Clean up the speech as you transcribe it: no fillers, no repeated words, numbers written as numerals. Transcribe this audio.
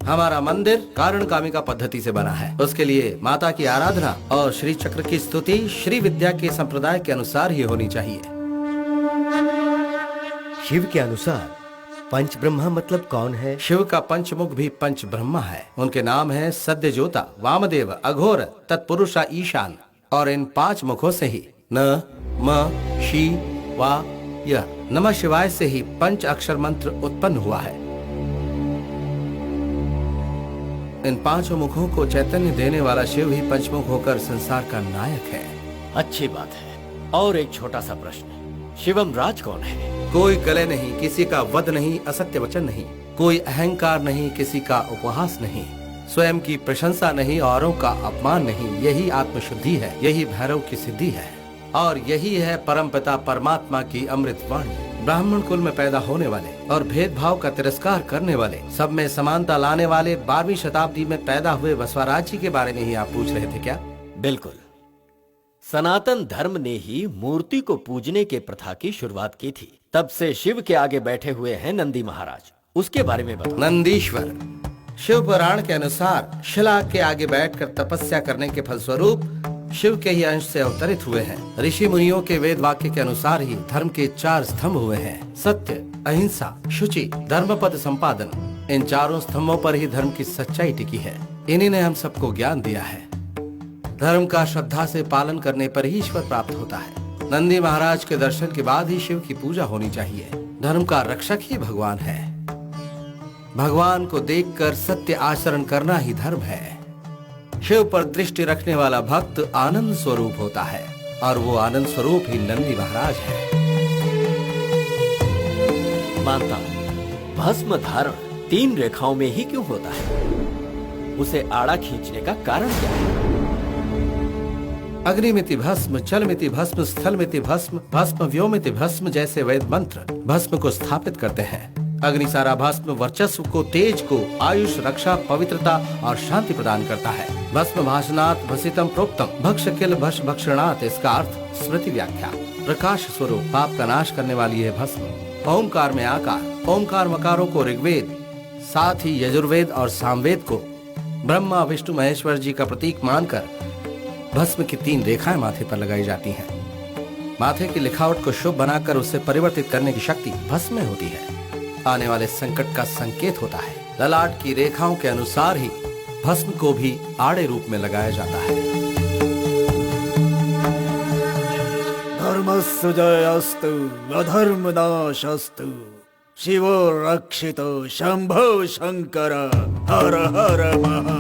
हमारा मंदिर कारण कामिका पद्धति से बना है। उसके लिए माता की आराधना और श्री चक्र की स्तुति श्री विद्या के संप्रदाय के अनुसार ही होनी चाहिए। शिव के अनुसार पंच ब्रह्मा मतलब कौन है? शिव का पंचमुख भी पंच ब्रह्मा है। उनके नाम है सद्यजोता, वामदेव, अघोर, तत्पुरुषा, ईशान। और इन 5 मुखों से ही न म शी वा य नमः शिवाय से ही पंच अक्षर मंत्र उत्पन्न हुआ है। इन 5 मुखों को चैतन्य देने वाला शिव ही पंचमुख होकर संसार का नायक है। अच्छी बात है। और एक छोटा सा प्रश्न, शिवम राज कौन है? कोई गले नहीं, किसी का वध नहीं, असत्य वचन नहीं, कोई अहंकार नहीं, किसी का उपहास नहीं, स्वयं की प्रशंसा नहीं, औरों का अपमान नहीं। यही आत्मशुद्धि है, यही भैरव की सिद्धि है और यही है परमपिता परमात्मा की अमृत वाणी। ब्राह्मण कुल में पैदा होने वाले और भेदभाव का तिरस्कार करने वाले, सब में समानता लाने वाले 12वीं शताब्दी में पैदा हुए बसवराज जी के बारे में ही आप पूछ रहे थे क्या? बिल्कुल। सनातन धर्म ने ही मूर्ति को पूजने के प्रथा की शुरुआत की थी। तब से शिव के आगे बैठे हुए हैं नंदी महाराज, उसके बारे में बताओ। नंदीश्वर शिव पुराण के अनुसार शिला के आगे बैठकर तपस्या करने के फलस्वरूप शिव के ही अंश से अवतरित हुए हैं। ऋषि मुनियों के वेद वाक्य के अनुसार ही धर्म के 4 स्तंभ हुए हैं, सत्य, अहिंसा, शुचि, धर्मपद संपादन। इन 4 स्तंभों पर ही धर्म की सच्चाई टिकी है। इन्हीं ने हम सबको ज्ञान दिया है। धर्म का श्रद्धा से पालन करने पर ही ईश्वर प्राप्त होता है। नंदी महाराज के दर्शन के बाद ही शिव की पूजा होनी चाहिए। धर्म का रक्षक ही भगवान है। भगवान को देखकर सत्य आचरण करना ही धर्म है। शिव पर दृष्टि रखने वाला भक्त आनंद स्वरूप होता है और वो आनंद स्वरूप ही नंदी महाराज है। मानता हूं, भस्म धारण 3 रेखाओं में ही क्यों होता है? उसे आड़ा खींचने का कारण क्या है? अग्निमिति भस्म, जलमिति भस्म, स्थलमिति भस्म, भस्म व्योमिति भस्म जैसे वेद मंत्र भस्म को स्थापित करते हैं। अग्नि सारा भस्म वर्चस्व को, तेज को, आयुष, रक्षा, पवित्रता और शांति प्रदान करता है। भस्म भाषणात् भसितम प्रोक्तम, भक्ष किल भक्ष भक्षणात्, इसका अर्थ स्मृति व्याख्या। प्रकाश स्वरूप पाप का नाश करने वाली है भस्म। ओमकार में आकार, ओमकार मकारों को ऋग्वेद, साथ ही यजुर्वेद और सामवेद को ब्रह्मा विष्णु महेश्वर जी का प्रतीक मानकर भस्म की 3 रेखाएं माथे पर लगाई जाती हैं। माथे की लिखावट को शुभ बनाकर उसे परिवर्तित करने की शक्ति भस्म में होती है। आने वाले संकट का संकेत होता है। ललाट की रेखाओं के अनुसार ही भस्म को भी आड़े रूप में लगाया जाता है। धर्मस्य जयस्तु अधर्मनाशस्तु, शिवो रक्षितो शंभो शंकर हर हर महादेव।